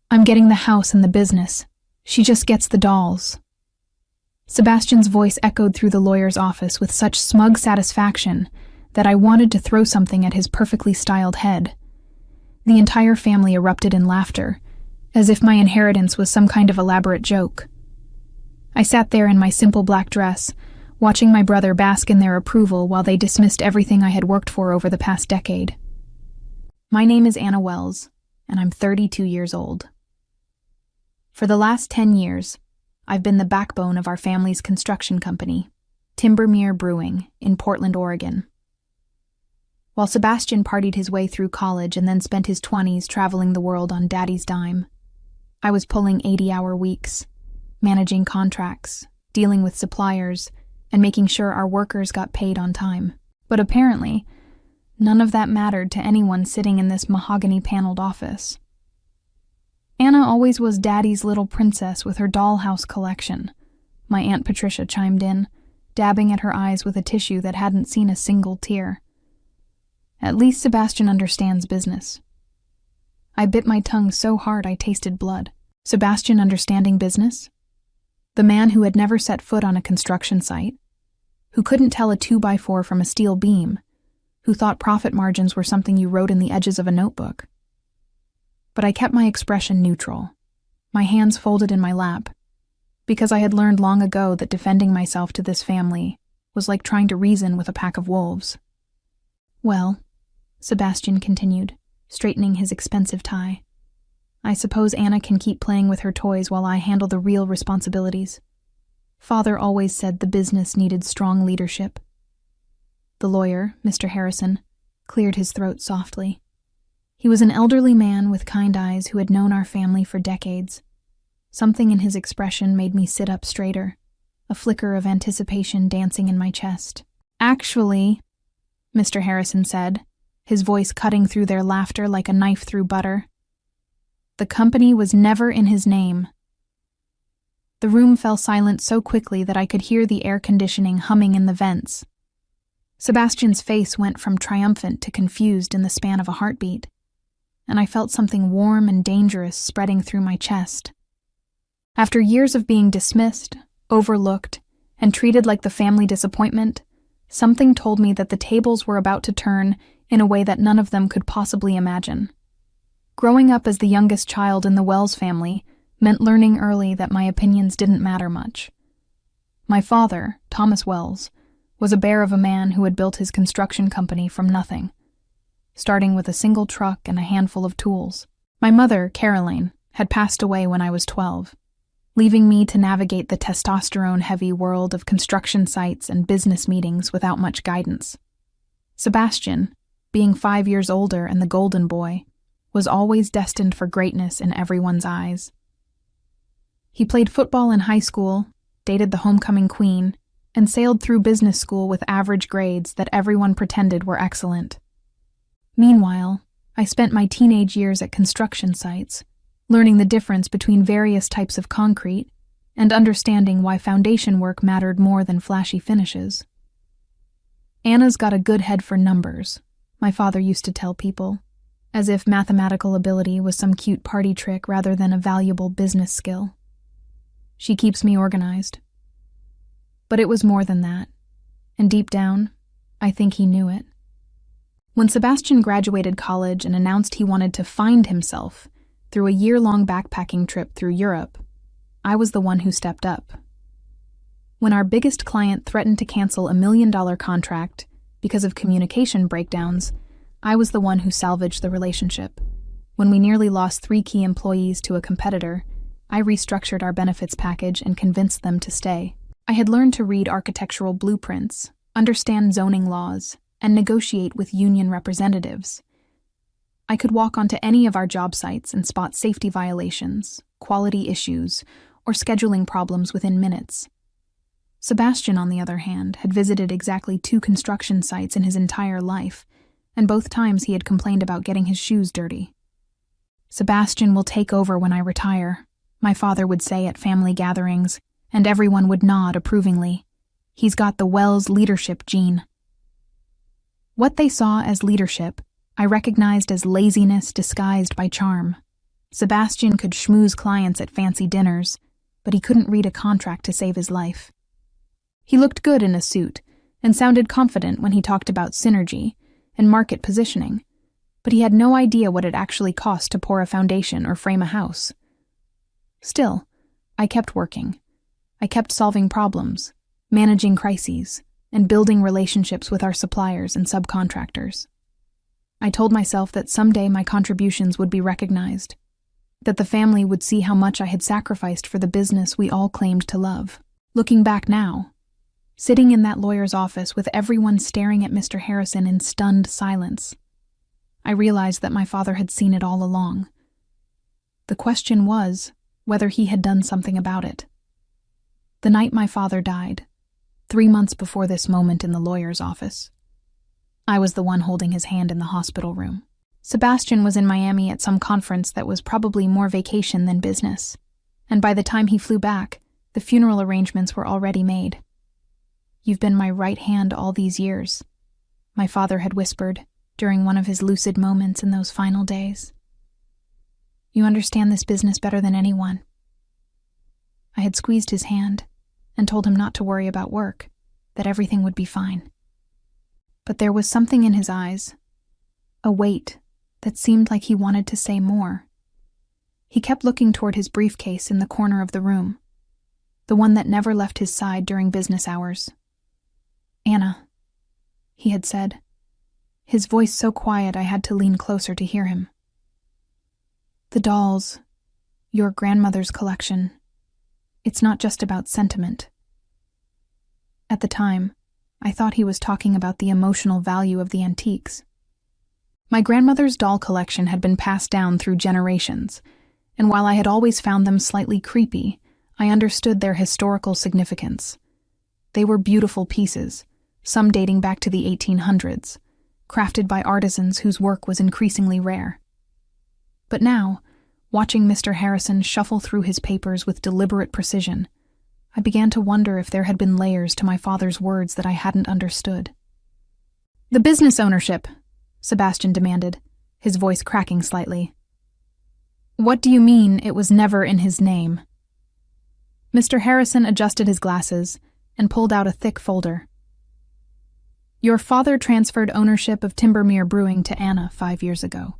I'm getting the house and the business. She just gets the dolls. Sebastian's voice echoed through the lawyer's office with such smug satisfaction that I wanted to throw something at his perfectly styled head. The entire family erupted in laughter, as if my inheritance was some kind of elaborate joke. I sat there in my simple black dress, watching my brother bask in their approval while they dismissed everything I had worked for over the past decade. My name is Anna Wells, and I'm 32 years old. For the last 10 years, I've been the backbone of our family's construction company, Timbermere Brewing, in Portland, Oregon. While Sebastian partied his way through college and then spent his 20s traveling the world on daddy's dime, I was pulling 80-hour weeks, managing contracts, dealing with suppliers, and making sure our workers got paid on time. But apparently, none of that mattered to anyone sitting in this mahogany-paneled office. Anna always was Daddy's little princess with her dollhouse collection, my Aunt Patricia chimed in, dabbing at her eyes with a tissue that hadn't seen a single tear. At least Sebastian understands business. I bit my tongue so hard I tasted blood. Sebastian understanding business? The man who had never set foot on a construction site, who couldn't tell a 2x4 from a steel beam, who thought profit margins were something you wrote in the edges of a notebook. But I kept my expression neutral, my hands folded in my lap, because I had learned long ago that defending myself to this family was like trying to reason with a pack of wolves. Well, Sebastian continued, straightening his expensive tie, I suppose Anna can keep playing with her toys while I handle the real responsibilities. Father always said the business needed strong leadership. The lawyer, Mr. Harrison, cleared his throat softly. He was an elderly man with kind eyes who had known our family for decades. Something in his expression made me sit up straighter, a flicker of anticipation dancing in my chest. Actually, Mr. Harrison said, his voice cutting through their laughter like a knife through butter, the company was never in his name. The room fell silent so quickly that I could hear the air conditioning humming in the vents. Sebastian's face went from triumphant to confused in the span of a heartbeat, and I felt something warm and dangerous spreading through my chest. After years of being dismissed, overlooked, and treated like the family disappointment, something told me that the tables were about to turn in a way that none of them could possibly imagine. Growing up as the youngest child in the Wells family meant learning early that my opinions didn't matter much. My father, Thomas Wells, was a bear of a man who had built his construction company from nothing, starting with a single truck and a handful of tools. My mother, Caroline, had passed away when I was 12, leaving me to navigate the testosterone-heavy world of construction sites and business meetings without much guidance. Sebastian, being 5 years older and the golden boy, was always destined for greatness in everyone's eyes. He played football in high school, dated the homecoming queen, and sailed through business school with average grades that everyone pretended were excellent. Meanwhile, I spent my teenage years at construction sites, learning the difference between various types of concrete and understanding why foundation work mattered more than flashy finishes. Anna's got a good head for numbers, my father used to tell people, as if mathematical ability was some cute party trick rather than a valuable business skill. She keeps me organized. But it was more than that, and deep down, I think he knew it. When Sebastian graduated college and announced he wanted to find himself through a year-long backpacking trip through Europe, I was the one who stepped up. When our biggest client threatened to cancel $1 million contract because of communication breakdowns, I was the one who salvaged the relationship. When we nearly lost 3 key employees to a competitor, I restructured our benefits package and convinced them to stay. I had learned to read architectural blueprints, understand zoning laws, and negotiate with union representatives. I could walk onto any of our job sites and spot safety violations, quality issues, or scheduling problems within minutes. Sebastian, on the other hand, had visited exactly 2 construction sites in his entire life, and both times he had complained about getting his shoes dirty. Sebastian will take over when I retire, my father would say at family gatherings, and everyone would nod approvingly. He's got the Wells leadership gene. What they saw as leadership, I recognized as laziness disguised by charm. Sebastian could schmooze clients at fancy dinners, but he couldn't read a contract to save his life. He looked good in a suit and sounded confident when he talked about synergy and market positioning, but he had no idea what it actually cost to pour a foundation or frame a house. Still, I kept working. I kept solving problems, managing crises, and building relationships with our suppliers and subcontractors. I told myself that someday my contributions would be recognized, that the family would see how much I had sacrificed for the business we all claimed to love. Looking back now, sitting in that lawyer's office with everyone staring at Mr. Harrison in stunned silence, I realized that my father had seen it all along. The question was whether he had done something about it. The night my father died, 3 months before this moment in the lawyer's office, I was the one holding his hand in the hospital room. Sebastian was in Miami at some conference that was probably more vacation than business, and by the time he flew back, the funeral arrangements were already made. "You've been my right hand all these years," my father had whispered during one of his lucid moments in those final days. "You understand this business better than anyone." I had squeezed his hand and told him not to worry about work, that everything would be fine. But there was something in his eyes, a weight that seemed like he wanted to say more. He kept looking toward his briefcase in the corner of the room, the one that never left his side during business hours. "Anna," he had said, his voice so quiet I had to lean closer to hear him. "The dolls, your grandmother's collection, it's not just about sentiment." At the time, I thought he was talking about the emotional value of the antiques. My grandmother's doll collection had been passed down through generations, and while I had always found them slightly creepy, I understood their historical significance. They were beautiful pieces, some dating back to the 1800s, crafted by artisans whose work was increasingly rare. But now, watching Mr. Harrison shuffle through his papers with deliberate precision, I began to wonder if there had been layers to my father's words that I hadn't understood. "The business ownership," Sebastian demanded, his voice cracking slightly. "What do you mean it was never in his name?" Mr. Harrison adjusted his glasses and pulled out a thick folder. "Your father transferred ownership of Timbermere Brewing to Anna 5 years ago.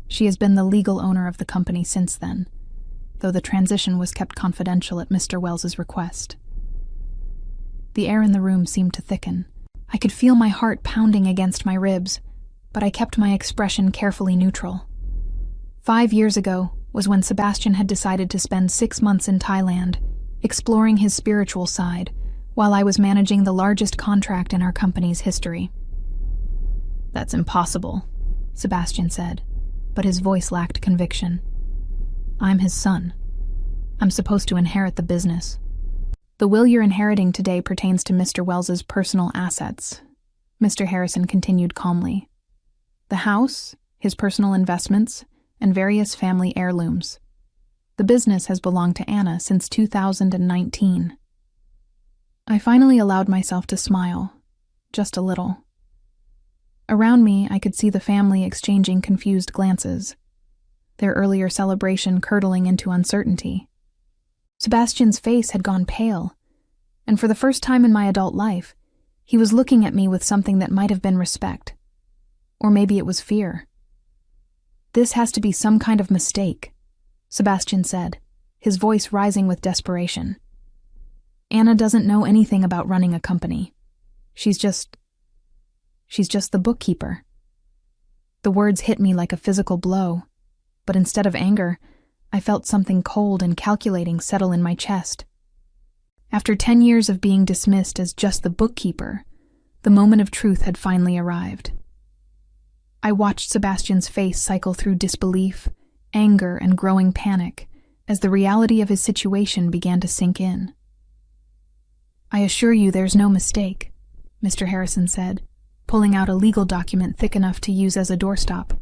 She has been the legal owner of the company since then, though the transition was kept confidential at Mr. Wells's request." The air in the room seemed to thicken. I could feel my heart pounding against my ribs, but I kept my expression carefully neutral. 5 years ago was when Sebastian had decided to spend 6 months in Thailand, exploring his spiritual side, while I was managing the largest contract in our company's history. "That's impossible," Sebastian said, but his voice lacked conviction. "I'm his son. I'm supposed to inherit the business. The will you're inheriting today pertains to Mr. Wells's personal assets," Mr. Harrison continued calmly. "The house, his personal investments, and various family heirlooms. The business has belonged to Anna since 2019. I finally allowed myself to smile, just a little. Around me, I could see the family exchanging confused glances, their earlier celebration curdling into uncertainty. Sebastian's face had gone pale, and for the first time in my adult life, he was looking at me with something that might have been respect. Or maybe it was fear. "This has to be some kind of mistake," Sebastian said, his voice rising with desperation. "Anna doesn't know anything about running a company. She's just the bookkeeper." The words hit me like a physical blow, but instead of anger, I felt something cold and calculating settle in my chest. After 10 years of being dismissed as just the bookkeeper, the moment of truth had finally arrived. I watched Sebastian's face cycle through disbelief, anger, and growing panic as the reality of his situation began to sink in. "I assure you there's no mistake," Mr. Harrison said, pulling out a legal document thick enough to use as a doorstop.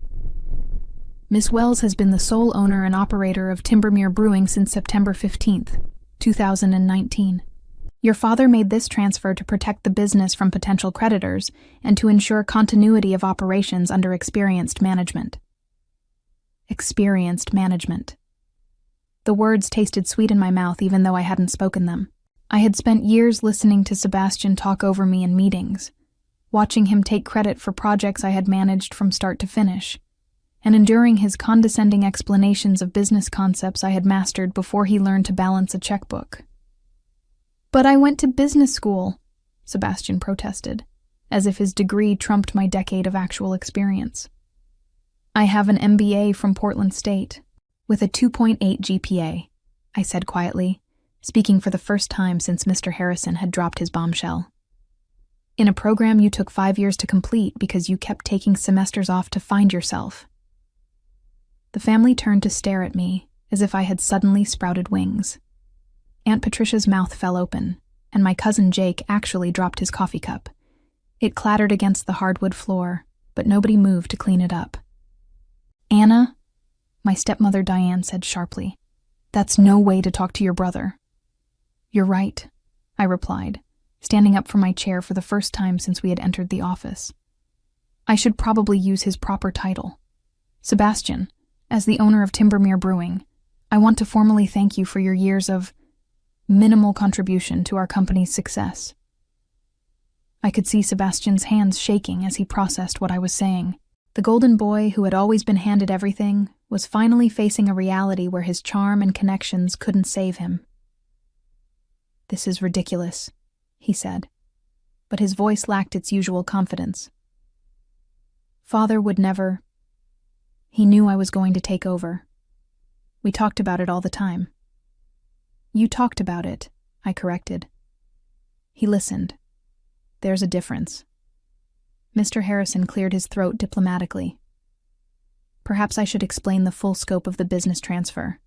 "Miss Wells has been the sole owner and operator of Timbermere Brewing since September 15th, 2019. Your father made this transfer to protect the business from potential creditors and to ensure continuity of operations under experienced management." experienced management. The words tasted sweet in my mouth even though I hadn't spoken them. I had spent years listening to Sebastian talk over me in meetings, watching him take credit for projects I had managed from start to finish, and enduring his condescending explanations of business concepts I had mastered before he learned to balance a checkbook. "But I went to business school," Sebastian protested, as if his degree trumped my decade of actual experience. "I have an MBA from Portland State, with a 2.8 GPA, I said quietly, speaking for the first time since Mr. Harrison had dropped his bombshell. "In a program you took 5 years to complete because you kept taking semesters off to find yourself." The family turned to stare at me, as if I had suddenly sprouted wings. Aunt Patricia's mouth fell open, and my cousin Jake actually dropped his coffee cup. It clattered against the hardwood floor, but nobody moved to clean it up. "Anna," my stepmother Diane said sharply, "that's no way to talk to your brother." "You're right," I replied, standing up from my chair for the first time since we had entered the office. "I should probably use his proper title. Sebastian, as the owner of Timbermere Brewing, I want to formally thank you for your years of minimal contribution to our company's success." I could see Sebastian's hands shaking as he processed what I was saying. The golden boy who had always been handed everything was finally facing a reality where his charm and connections couldn't save him. "This is ridiculous," he said, but his voice lacked its usual confidence. "Father would never. He knew I was going to take over. We talked about it all the time." "You talked about it," I corrected. He listened. "There's a difference." Mr. Harrison cleared his throat diplomatically. "Perhaps I should explain the full scope of the business transfer.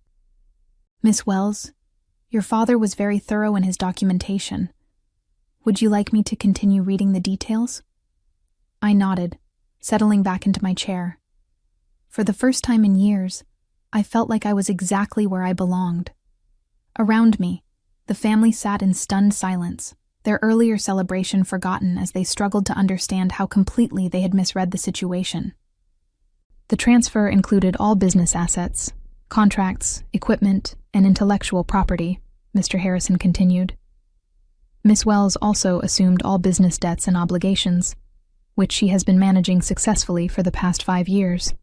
Miss Wells, your father was very thorough in his documentation. Would you like me to continue reading the details?" I nodded, settling back into my chair. For the first time in years, I felt like I was exactly where I belonged. Around me, the family sat in stunned silence, their earlier celebration forgotten as they struggled to understand how completely they had misread the situation. The transfer included all business assets, contracts, equipment, and intellectual property, Mr. Harrison continued. Miss Wells also assumed all business debts and obligations, which she has been managing successfully for the past 5 years.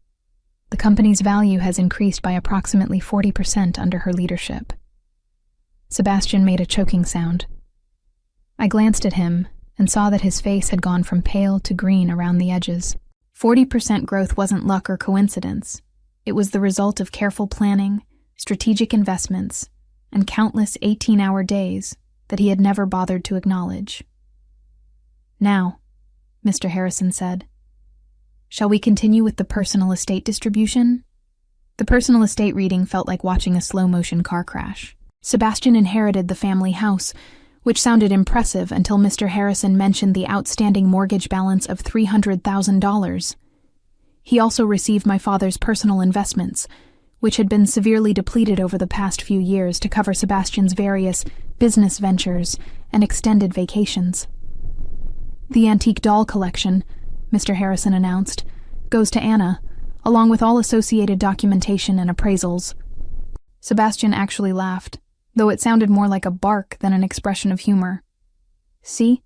The company's value has increased by approximately 40% under her leadership. Sebastian made a choking sound. I glanced at him and saw that his face had gone from pale to green around the edges. 40% growth wasn't luck or coincidence. It was the result of careful planning, strategic investments, and countless 18-hour days that he had never bothered to acknowledge. "Now," Mr. Harrison said, "shall we continue with the personal estate distribution?" The personal estate reading felt like watching a slow-motion car crash. Sebastian inherited the family house, which sounded impressive until Mr. Harrison mentioned the outstanding mortgage balance of $300,000. He also received my father's personal investments, which had been severely depleted over the past few years to cover Sebastian's various business ventures and extended vacations. "The antique doll collection," Mr. Harrison announced, "goes to Anna, along with all associated documentation and appraisals." Sebastian actually laughed, though it sounded more like a bark than an expression of humor. "See?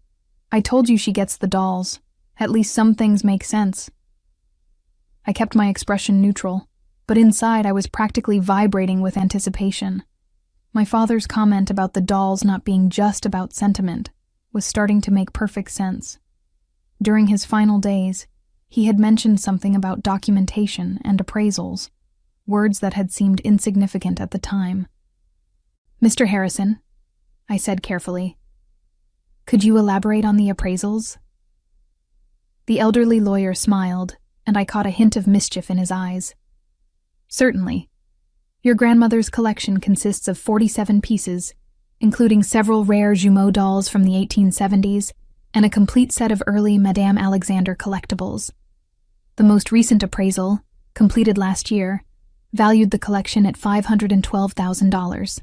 I told you she gets the dolls. At least some things make sense." I kept my expression neutral, but inside I was practically vibrating with anticipation. My father's comment about the dolls not being just about sentiment was starting to make perfect sense. During his final days, he had mentioned something about documentation and appraisals, words that had seemed insignificant at the time. "Mr. Harrison," I said carefully, "could you elaborate on the appraisals?" The elderly lawyer smiled, and I caught a hint of mischief in his eyes. "Certainly. Your grandmother's collection consists of 47 pieces, including several rare Jumeau dolls from the 1870s and a complete set of early Madame Alexander collectibles. The most recent appraisal, completed last year, valued the collection at $512,000.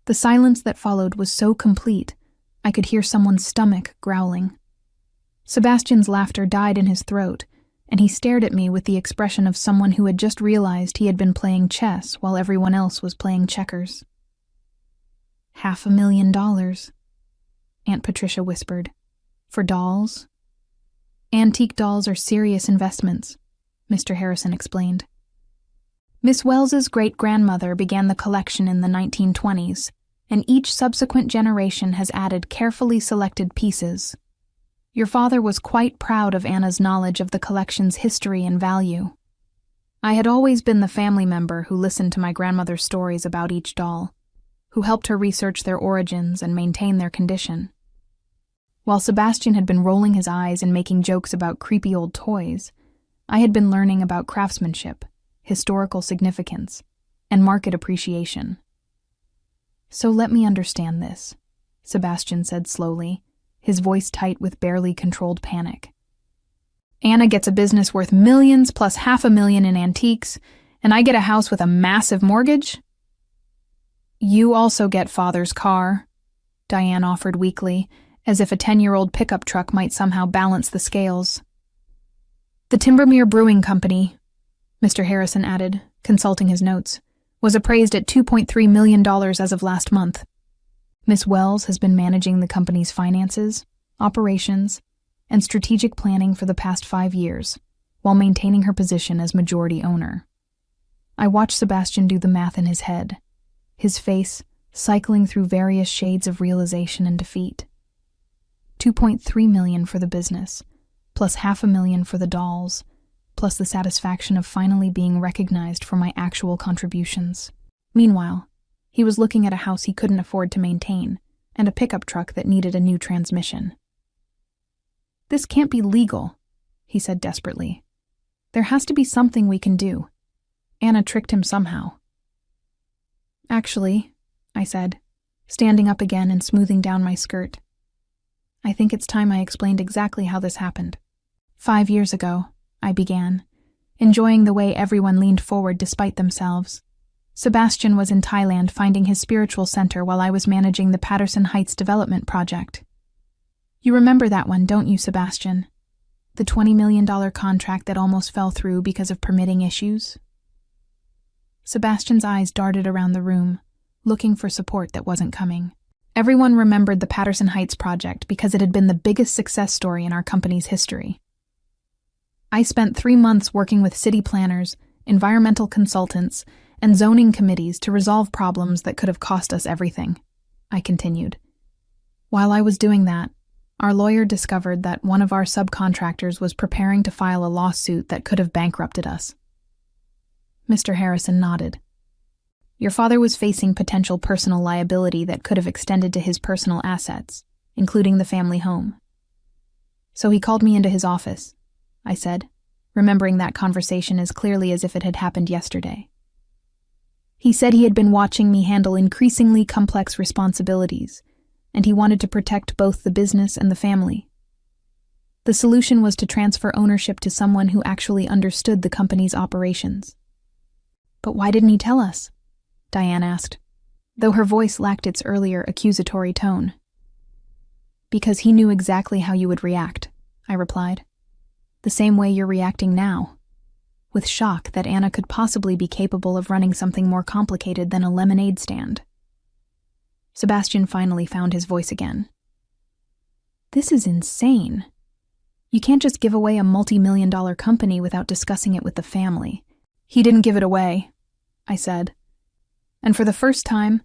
The silence that followed was so complete, I could hear someone's stomach growling. Sebastian's laughter died in his throat, and he stared at me with the expression of someone who had just realized he had been playing chess while everyone else was playing checkers. $500,000, Aunt Patricia whispered. For dolls? Antique dolls are serious investments, Mr. Harrison explained. Miss Wells's great-grandmother began the collection in the 1920s, and each subsequent generation has added carefully selected pieces. Your father was quite proud of Anna's knowledge of the collection's history and value. I had always been the family member who listened to my grandmother's stories about each doll, who helped her research their origins and maintain their condition. While Sebastian had been rolling his eyes and making jokes about creepy old toys, I had been learning about craftsmanship, historical significance, and market appreciation. So let me understand this, Sebastian said slowly, his voice tight with barely controlled panic. Anna gets a business worth millions plus $500,000 in antiques, and I get a house with a massive mortgage? You also get father's car, Diane offered weakly, as if a 10-year-old pickup truck might somehow balance the scales. The Timbermere Brewing Company, Mr. Harrison added, consulting his notes, was appraised at $2.3 million as of last month. Miss Wells has been managing the company's finances, operations, and strategic planning for the past 5 years, while maintaining her position as majority owner. I watched Sebastian do the math in his head, his face cycling through various shades of realization and defeat. $2.3 million for the business, plus $500,000 for the dolls, plus the satisfaction of finally being recognized for my actual contributions. Meanwhile, he was looking at a house he couldn't afford to maintain, and a pickup truck that needed a new transmission. This can't be legal, he said desperately. There has to be something we can do. Anna tricked him somehow. Actually, I said, standing up again and smoothing down my skirt. I think it's time I explained exactly how this happened. 5 years ago, I began, enjoying the way everyone leaned forward despite themselves. Sebastian was in Thailand finding his spiritual center while I was managing the Patterson Heights development project. You remember that one, don't you, Sebastian? The $20 million contract that almost fell through because of permitting issues? Sebastian's eyes darted around the room, looking for support that wasn't coming. Everyone remembered the Patterson Heights project because it had been the biggest success story in our company's history. I spent 3 months working with city planners, environmental consultants, and zoning committees to resolve problems that could have cost us everything, I continued. While I was doing that, our lawyer discovered that one of our subcontractors was preparing to file a lawsuit that could have bankrupted us. Mr. Harrison nodded. Your father was facing potential personal liability that could have extended to his personal assets, including the family home. So he called me into his office, I said, remembering that conversation as clearly as if it had happened yesterday. He said he had been watching me handle increasingly complex responsibilities, and he wanted to protect both the business and the family. The solution was to transfer ownership to someone who actually understood the company's operations. But why didn't he tell us? Diane asked, though her voice lacked its earlier accusatory tone. Because he knew exactly how you would react, I replied. The same way you're reacting now, with shock that Anna could possibly be capable of running something more complicated than a lemonade stand. Sebastian finally found his voice again. This is insane. You can't just give away a multi-million-dollar company without discussing it with the family. He didn't give it away, I said. And for the first time,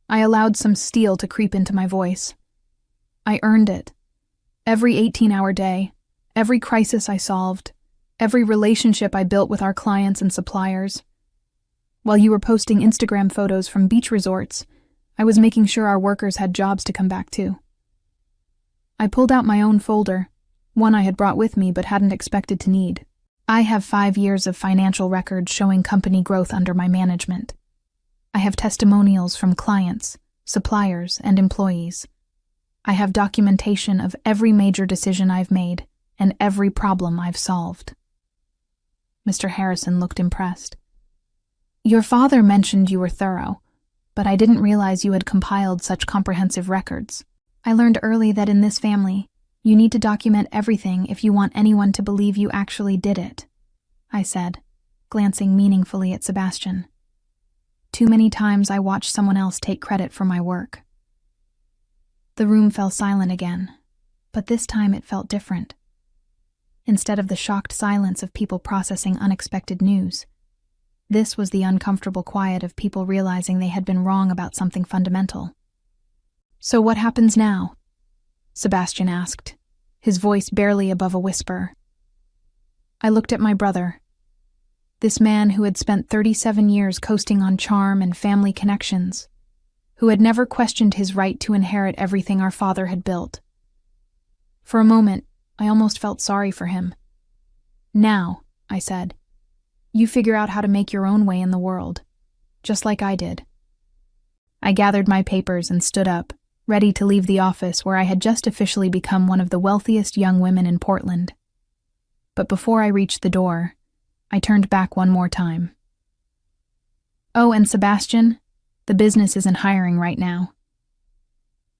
I allowed some steel to creep into my voice. I earned it. Every 18-hour day, every crisis I solved, every relationship I built with our clients and suppliers. While you were posting Instagram photos from beach resorts, I was making sure our workers had jobs to come back to. I pulled out my own folder, one I had brought with me but hadn't expected to need. I have 5 years of financial records showing company growth under my management. I have testimonials from clients, suppliers, and employees. I have documentation of every major decision I've made and every problem I've solved. Mr. Harrison looked impressed. Your father mentioned you were thorough, but I didn't realize you had compiled such comprehensive records. I learned early that in this family, You need to document everything if you want anyone to believe you actually did it, I said, glancing meaningfully at Sebastian. Too many times I watched someone else take credit for my work. The room fell silent again, but this time it felt different. Instead of the shocked silence of people processing unexpected news, this was the uncomfortable quiet of people realizing they had been wrong about something fundamental. "So what happens now?" Sebastian asked, his voice barely above a whisper. I looked at my brother. This man who had spent 37 years coasting on charm and family connections, who had never questioned his right to inherit everything our father had built. For a moment, I almost felt sorry for him. "Now," I said, "you figure out how to make your own way in the world, just like I did." I gathered my papers and stood up, ready to leave the office where I had just officially become one of the wealthiest young women in Portland. But before I reached the door, I turned back one more time. "Oh, and Sebastian, the business isn't hiring right now."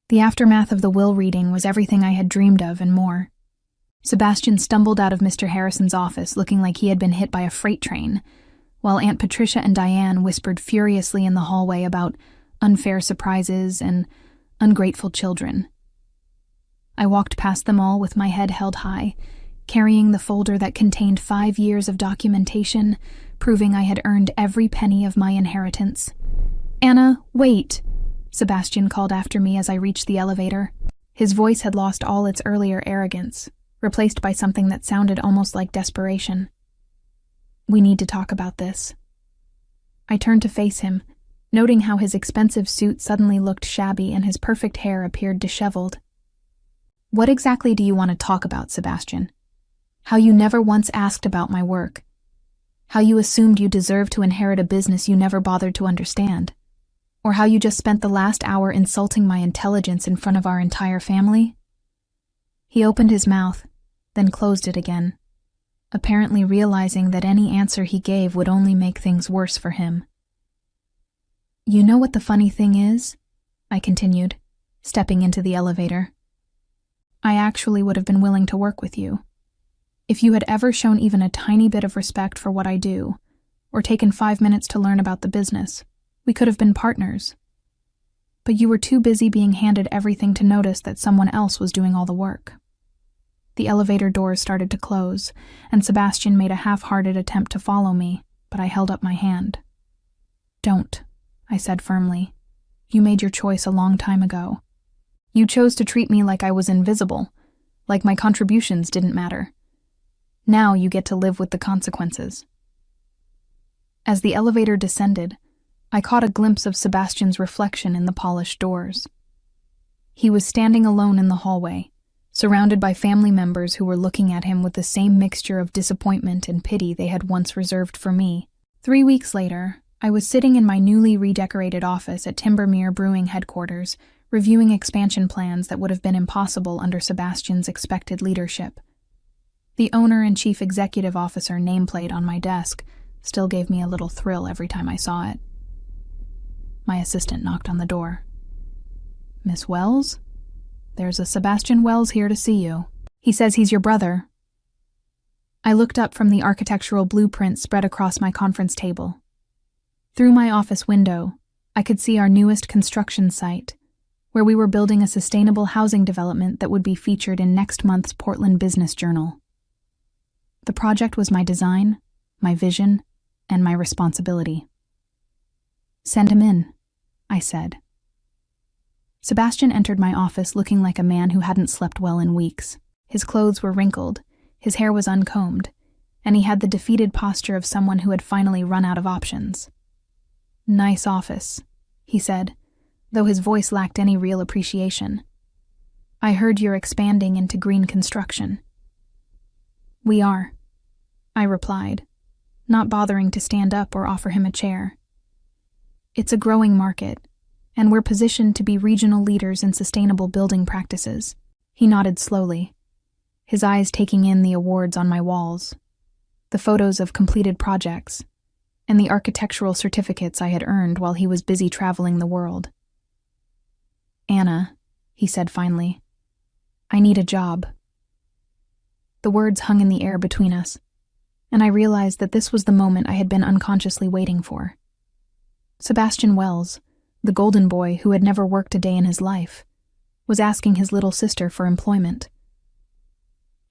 The aftermath of the will reading was everything I had dreamed of and more. Sebastian stumbled out of Mr. Harrison's office looking like he had been hit by a freight train, while Aunt Patricia and Diane whispered furiously in the hallway about unfair surprises and ungrateful children. I walked past them all with my head held high, carrying the folder that contained 5 years of documentation, proving I had earned every penny of my inheritance. "Anna, wait!" Sebastian called after me as I reached the elevator. His voice had lost all its earlier arrogance, replaced by something that sounded almost like desperation. "We need to talk about this." I turned to face him, noting how his expensive suit suddenly looked shabby and his perfect hair appeared disheveled. "What exactly do you want to talk about, Sebastian? How you never once asked about my work. How you assumed you deserved to inherit a business you never bothered to understand. Or how you just spent the last hour insulting my intelligence in front of our entire family?" He opened his mouth, then closed it again, apparently realizing that any answer he gave would only make things worse for him. "You know what the funny thing is?" I continued, stepping into the elevator. "I actually would have been willing to work with you. If you had ever shown even a tiny bit of respect for what I do, or taken 5 minutes to learn about the business, we could have been partners. But you were too busy being handed everything to notice that someone else was doing all the work." The elevator doors started to close, and Sebastian made a half-hearted attempt to follow me, but I held up my hand. "Don't," I said firmly. "You made your choice a long time ago. You chose to treat me like I was invisible, like my contributions didn't matter. Now you get to live with the consequences." As the elevator descended, I caught a glimpse of Sebastian's reflection in the polished doors. He was standing alone in the hallway, surrounded by family members who were looking at him with the same mixture of disappointment and pity they had once reserved for me. 3 weeks later, I was sitting in my newly redecorated office at Timbermere Brewing headquarters, reviewing expansion plans that would have been impossible under Sebastian's expected leadership. The owner and chief executive officer nameplate on my desk still gave me a little thrill every time I saw it. My assistant knocked on the door. "Miss Wells? There's a Sebastian Wells here to see you. He says he's your brother." I looked up from the architectural blueprints spread across my conference table. Through my office window, I could see our newest construction site, where we were building a sustainable housing development that would be featured in next month's Portland Business Journal. The project was my design, my vision, and my responsibility. "Send him in," I said. Sebastian entered my office looking like a man who hadn't slept well in weeks. His clothes were wrinkled, his hair was uncombed, and he had the defeated posture of someone who had finally run out of options. "Nice office," he said, though his voice lacked any real appreciation. "I heard you're expanding into green construction." "We are," I replied, not bothering to stand up or offer him a chair. "It's a growing market, and we're positioned to be regional leaders in sustainable building practices." He nodded slowly, his eyes taking in the awards on my walls, the photos of completed projects, and the architectural certificates I had earned while he was busy traveling the world. "Anna," he said finally, "I need a job." The words hung in the air between us, and I realized that this was the moment I had been unconsciously waiting for. Sebastian Wells, the golden boy who had never worked a day in his life, was asking his little sister for employment.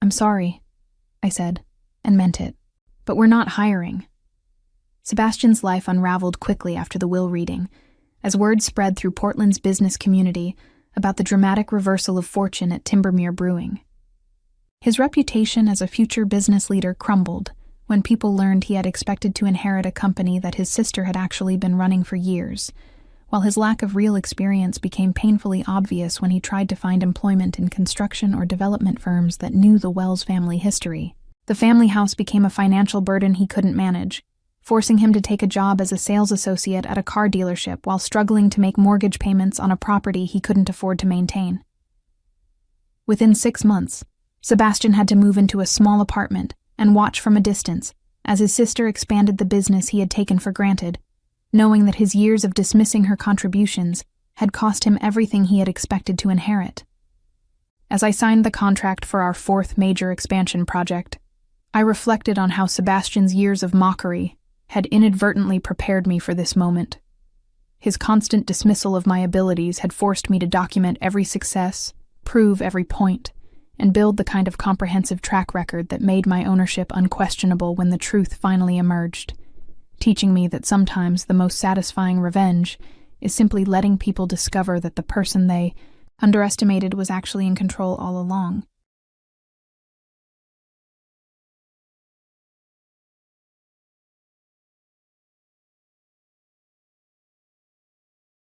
"I'm sorry," I said, and meant it, "but we're not hiring." Sebastian's life unraveled quickly after the will reading, as word spread through Portland's business community about the dramatic reversal of fortune at Timbermere Brewing. His reputation as a future business leader crumbled when people learned he had expected to inherit a company that his sister had actually been running for years, while his lack of real experience became painfully obvious when he tried to find employment in construction or development firms that knew the Wells family history. The family house became a financial burden he couldn't manage, forcing him to take a job as a sales associate at a car dealership while struggling to make mortgage payments on a property he couldn't afford to maintain. Within 6 months, Sebastian had to move into a small apartment and watch from a distance as his sister expanded the business he had taken for granted, knowing that his years of dismissing her contributions had cost him everything he had expected to inherit. As I signed the contract for our 4th major expansion project, I reflected on how Sebastian's years of mockery had inadvertently prepared me for this moment. His constant dismissal of my abilities had forced me to document every success, prove every point, and build the kind of comprehensive track record that made my ownership unquestionable when the truth finally emerged, teaching me that sometimes the most satisfying revenge is simply letting people discover that the person they underestimated was actually in control all along.